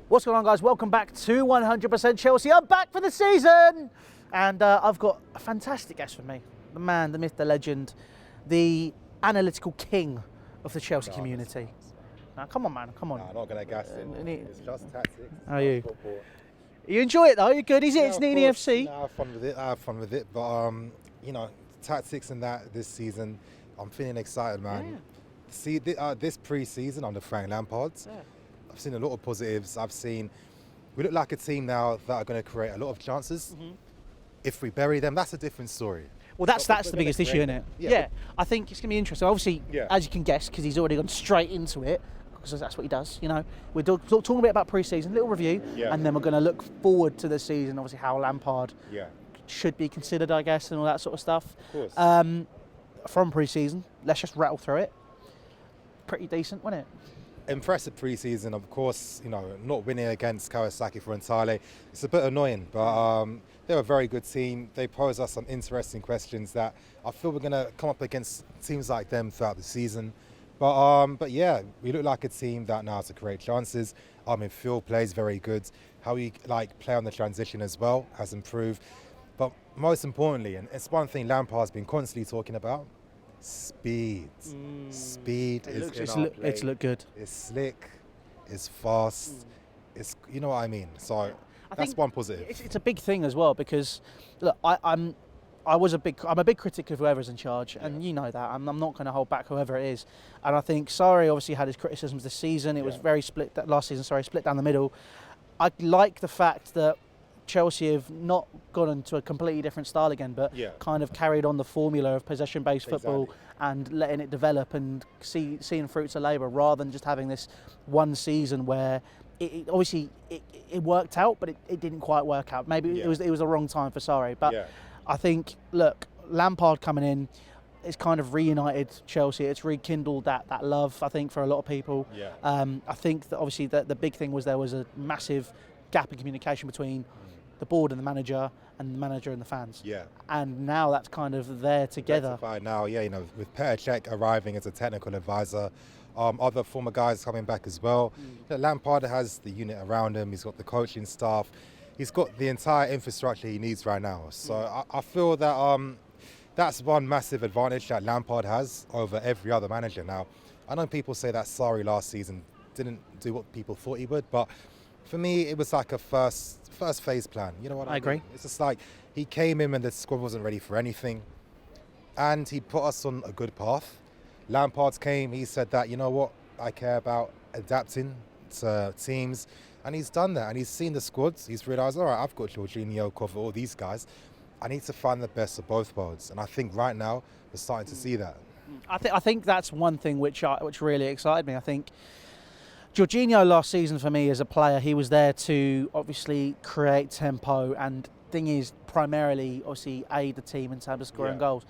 What's going on, guys? Welcome back to 100% Chelsea. I'm back for the season, and I've got a fantastic guest with me. The man, the myth, the legend, the analytical king of the Chelsea community. Now, come on, man, come on. No, I'm not going to gas it. It's just tactics. How are you? You enjoy it though? You're good, is it? It's Niinii FC. No, I have fun with it. But, tactics and that this season, I'm feeling excited, man. Yeah. See, this pre-season under Frank Lampard, I've seen a lot of positives. We look like a team now that are going to create a lot of chances. Mm-hmm. If we bury them, that's a different story. Well, that's the biggest issue, isn't it? Yeah. I think it's going to be interesting. Obviously, as you can guess, because he's already gone straight into it, because that's what he does. You know, we're talking a bit about pre-season, little review, and then we're going to look forward to the season. Obviously, how Lampard should be considered, I guess, and all that sort of stuff. Of course. From pre-season, let's just rattle through it. Pretty decent, wasn't it? Impressive pre-season, of course. Not winning against Kawasaki for entirely. It's a bit annoying, but they're a very good team. They pose us some interesting questions that I feel we're going to come up against teams like them throughout the season. But yeah, we look like a team that knows how to create chances. Our midfield plays very good. How we play on the transition as well has improved. But most importantly, and it's one thing Lampard's been constantly talking about, speed. Speed is in our play. It's looked good. It's slick. It's fast. It's, you know what I mean. So that's one positive. It's a big thing as well because look, I'm a big critic of whoever's in charge, and you know that. I'm not going to hold back whoever it is. And I think Sarri obviously had his criticisms this season. It was very split last season. Split down the middle. I like the fact that Chelsea have not gone into a completely different style again, but kind of carried on the formula of possession-based football and letting it develop and seeing fruits of labour rather than just having this one season where it obviously worked out, but it didn't quite work out. Maybe it was the wrong time for Sarri, but I think, look, Lampard coming in, it's kind of reunited Chelsea. It's rekindled that love, I think, for a lot of people. I think that obviously the big thing was there was a massive gap in communication between the board and the manager and the fans. And now that's kind of there together. Now, with Petr Cech arriving as a technical advisor, other former guys coming back as well. Lampard has the unit around him. He's got the coaching staff. He's got the entire infrastructure he needs right now. So I feel that that's one massive advantage that Lampard has over every other manager. Now, I know people say that Sarri last season didn't do what people thought he would, but for me, it was like a first phase plan. You know what I mean? Agree. It's just like he came in when the squad wasn't ready for anything, and he put us on a good path. Lampard came, he said that, you know what, I care about adapting to teams, and he's done that, and he's seen the squads. He's realised, all right, I've got Jorginho, Cover, all these guys. I need to find the best of both worlds, and I think right now we're starting to see that. I think that's one thing which really excited me. I think Jorginho last season for me as a player, he was there to obviously create tempo, and thing is primarily obviously aid the team in terms of scoring goals.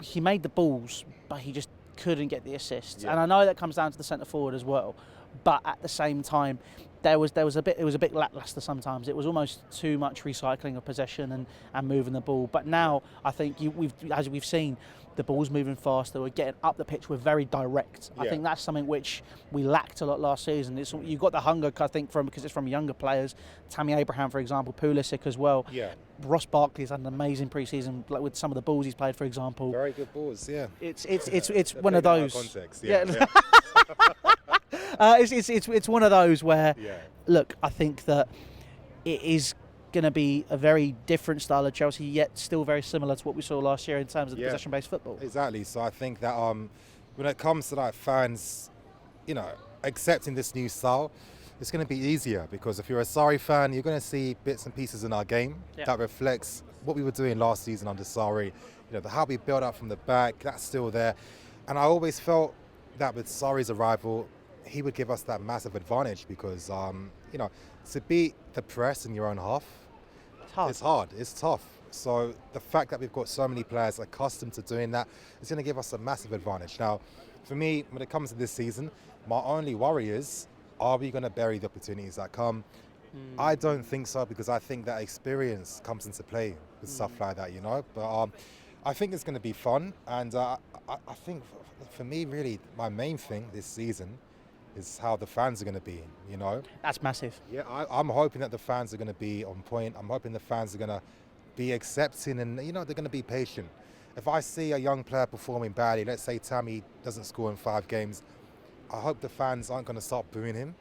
He made the balls, but he just couldn't get the assists. And I know that comes down to the centre forward as well, but at the same time it was a bit lackluster sometimes. It was almost too much recycling of possession and moving the ball. But now I think as we've seen, the ball's moving faster. We're getting up the pitch. We're very direct. I think that's something which we lacked a lot last season. You got the hunger, I think, because it's from younger players. Tammy Abraham, for example, Pulisic as well. Ross Barkley's had an amazing pre-season with some of the balls he's played, for example. Very good balls, It's one of those. Context, It's one of those where, look, I think that it is going to be a very different style of Chelsea, yet still very similar to what we saw last year in terms of possession-based football. Exactly. So I think that when it comes to fans, accepting this new style, it's going to be easier because if you're a Sarri fan, you're going to see bits and pieces in our game that reflects what we were doing last season under Sarri. How we build up from the back, that's still there. And I always felt that with Sarri's arrival, he would give us that massive advantage because, to beat the press in your own half, it's hard, it's tough. So the fact that we've got so many players accustomed to doing that is going to give us a massive advantage. Now, for me, when it comes to this season, my only worry is, are we going to bury the opportunities that come? I don't think so, because I think that experience comes into play with stuff like that, But I think it's going to be fun, and I think for me, really, my main thing this season is how the fans are going to be, you know. That's massive. Yeah, I'm hoping that the fans are going to be on point. I'm hoping the fans are going to be accepting and, you know, they're going to be patient. If I see a young player performing badly, let's say Tammy doesn't score in 5 games, I hope the fans aren't going to start booing him,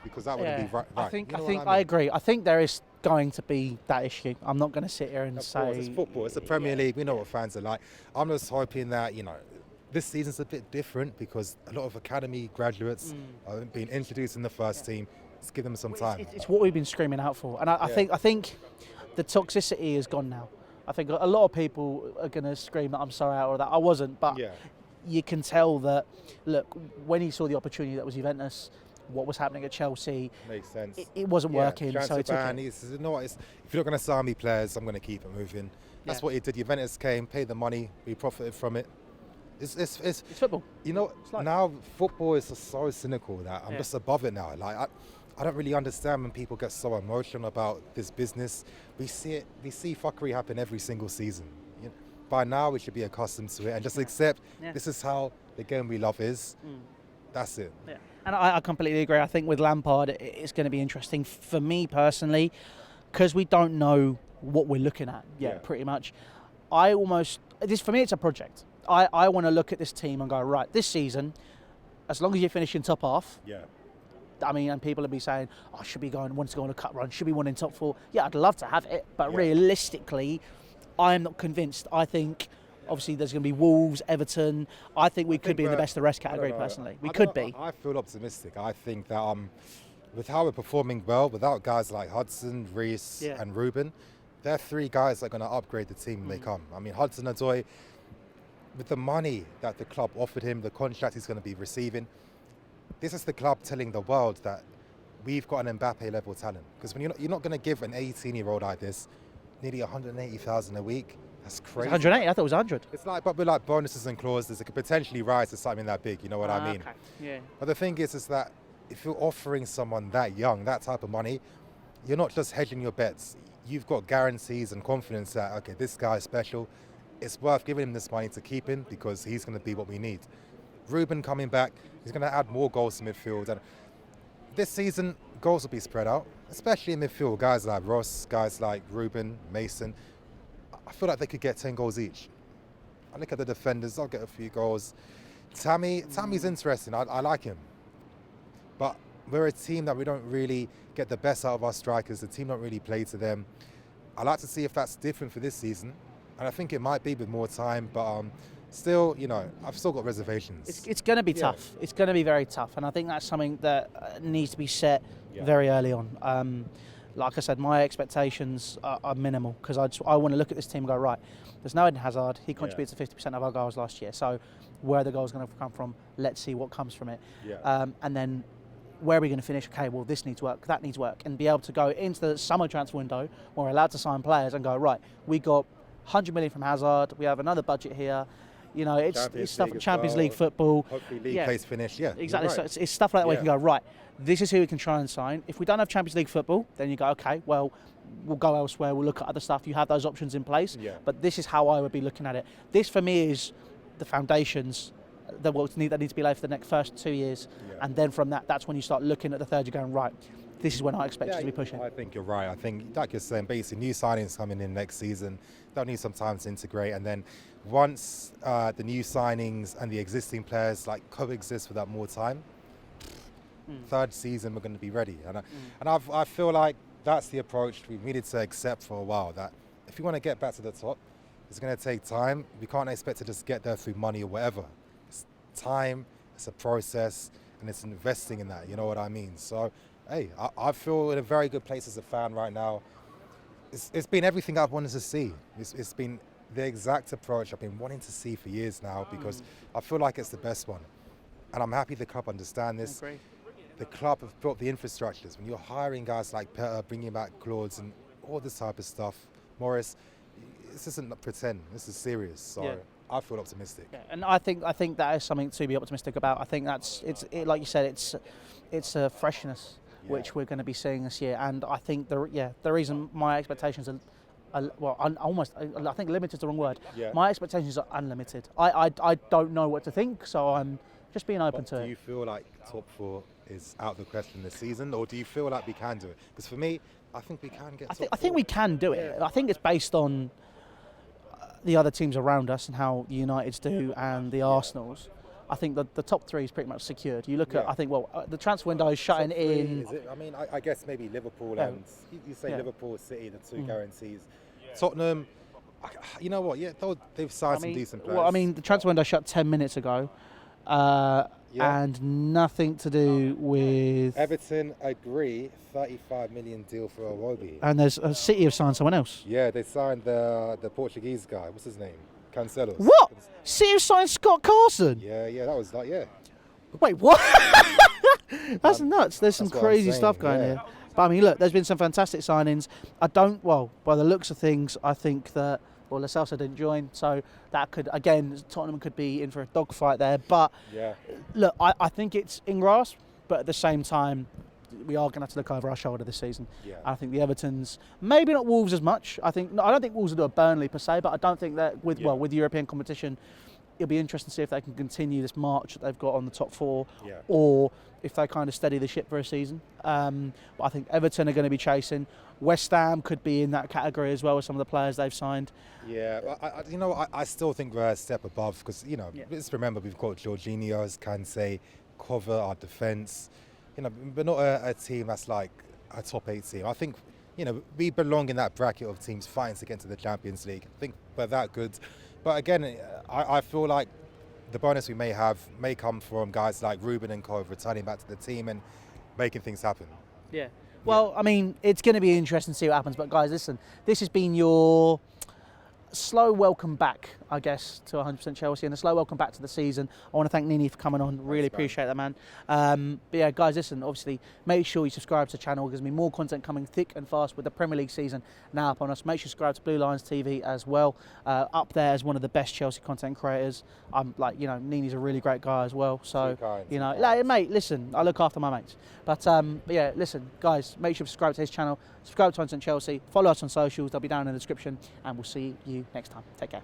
because that wouldn't be right. I think You know what I agree. I think there is going to be that issue. I'm not going to sit here and Of say course, it's football. It's the Premier League. We know what fans are like. I'm just hoping that, you know, this season's a bit different because a lot of academy graduates are being introduced in the first team. Let's give them some time. It's what we've been screaming out for, and I think the toxicity is gone now. I think a lot of people are going to scream that I'm sorry out or that I wasn't, but you can tell that. Look, when he saw the opportunity that was Juventus, what was happening at Chelsea, Makes sense. It wasn't working, so he took ban, it. he says, you know what, if you're not going to sign me players, I'm going to keep it moving. That's what he did. Juventus came, paid the money, we profited from it. It's football. You know, now football is just so cynical that I'm just above it now. Like I don't really understand when people get so emotional about this business. We see fuckery happen every single season. You know, by now we should be accustomed to it and just accept this is how the game we love is. That's it. Yeah. And I completely agree. I think with Lampard, it's going to be interesting for me personally, because we don't know what we're looking at yet, pretty much. For me, it's a project. I want to look at this team and go, right, this season, as long as you're finishing top half, I mean, and people will be saying, oh, should be want to go on a cut run, should be winning top 4. Yeah, I'd love to have it, but realistically, I'm not convinced. I think, obviously, there's going to be Wolves, Everton. I think we could be in the best of the rest category, personally. We could be. I feel optimistic. I think that with how we're performing well, without guys like Hudson, Reece and Ruben, they're 3 guys that are going to upgrade the team when they come. I mean, Hudson-Odoi, with the money that the club offered him, the contract he's going to be receiving, this is the club telling the world that we've got an Mbappe-level talent. Because when you're not going to give an 18-year-old like this nearly 180,000 a week, that's crazy. 180? I thought it was 100. It's like, but with like bonuses and clauses, it could potentially rise to something that big. You know what I mean? Okay. Yeah. But the thing is that if you're offering someone that young, that type of money, you're not just hedging your bets. You've got guarantees and confidence that, okay, this guy is special. It's worth giving him this money to keep him because he's going to be what we need. Ruben coming back, he's going to add more goals to midfield. And this season, goals will be spread out, especially in midfield. Guys like Ross, guys like Ruben, Mason, I feel like they could get 10 goals each. I look at the defenders, they'll get a few goals. Tammy's interesting, I like him. But we're a team that we don't really get the best out of our strikers. The team don't really play to them. I'd like to see if that's different for this season. And I think it might be with more time, but still, you know, I've still got reservations. It's going to be tough. It's going to be very tough. And I think that's something that needs to be set very early on. Like I said, my expectations are minimal because I want to look at this team and go, right, there's no Eden Hazard. He contributes to 50% of our goals last year. So where are the goals going to come from? Let's see what comes from it. And then where are we going to finish? Okay, well, this needs work, that needs work. And be able to go into the summer transfer window where we're allowed to sign players and go, right, we got 100 million from Hazard. We have another budget here. You know, it's stuff like Champions League football. Hopefully league place finish, Exactly. Right. So it's stuff like that where you can go, right, this is who we can try and sign. If we don't have Champions League football, then you go, okay, well, we'll go elsewhere. We'll look at other stuff. You have those options in place. But this is how I would be looking at it. This, for me, is the foundations that need to be laid for the first 2 years. And then from that's when you start looking at the third. You're going, right, this is when I expect you to be pushing. I think you're right. I think, like you're saying, basically new signings coming in next season. They'll need some time to integrate. And then once the new signings and the existing players like coexist without more time, third season we're going to be ready. And I feel like that's the approach we needed to accept for a while, that if you want to get back to the top, it's going to take time. We can't expect to just get there through money or whatever. It's time, it's a process, and it's investing in that, you know what I mean? So, hey, I feel in a very good place as a fan right now. It's been everything I've wanted to see. It's been the exact approach I've been wanting to see for years now because I feel like it's the best one. And I'm happy the club understand this. The club have built the infrastructures. When you're hiring guys like Peter, bringing back Claudes and all this type of stuff, Morris, this isn't pretend, this is serious. So I feel optimistic. And I think that is something to be optimistic about. I think like you said, it's a freshness which we're going to be seeing this year. And I think the reason my expectations are I think limited is the wrong word. My expectations are unlimited. I don't know what to think, so I'm just being open to Do it. you feel like top 4 is out of the question this season, or do you feel like we can do it? Because for me, I think we can get. I think we can do it. I think it's based on the other teams around us and how the Uniteds do and the Arsenals. I think the top 3 is pretty much secured. You look at, I think, the transfer window is shutting in. Is it? I mean, I guess maybe Liverpool and you say Liverpool, City, the 2 guarantees. Tottenham, you know what? Yeah, they've signed some decent players. Well, I mean, the transfer window shut 10 minutes ago, and nothing to do with. Everton agree 35 million deal for Iwobi. And there's a City have signed someone else. Yeah, they signed the Portuguese guy. What's his name? Cancelo. What? City have signed Scott Carson? Yeah, that was like, Wait, what? That's nuts. There's some crazy stuff going here. But I mean, look, there's been some fantastic signings. By the looks of things, I think that, Lo Celso didn't join, so that could, again, Tottenham could be in for a dogfight there. But look, I think it's in grasp, but at the same time, we are going to have to look over our shoulder this season. I think the Evertons, maybe not Wolves as much. I don't think Wolves will do a Burnley per se, but I don't think that with European competition, it'll be interesting to see if they can continue this march that they've got on the top 4, or if they kind of steady the ship for a season. But I think Everton are going to be chasing. West Ham could be in that category as well with some of the players they've signed. I still think we're a step above because, just remember we've got Jorginho, Kansé, cover our defence. We're not a team that's like a top 8 team. I think, we belong in that bracket of teams fighting to get into the Champions League. I think we're that good. But again, I feel like the bonus we may have may come from guys like Ruben and Co returning back to the team and making things happen. Well, I mean, it's going to be interesting to see what happens. But guys, listen, this has been your slow welcome back, I guess, to 100% Chelsea, and a slow welcome back to the season. I want to thank Niinii for coming on. Really appreciate that, man. But yeah, guys, listen, obviously, make sure you subscribe to the channel. There's going to be more content coming thick and fast with the Premier League season now upon us. Make sure you subscribe to Blue Lions TV as well. Up there as one of the best Chelsea content creators. Niinii's a really great guy as well. So, mate, listen, I look after my mates. But yeah, listen, guys, make sure you subscribe to his channel. Subscribe to 100% Chelsea. Follow us on socials. They'll be down in the description. And we'll see you next time. Take care.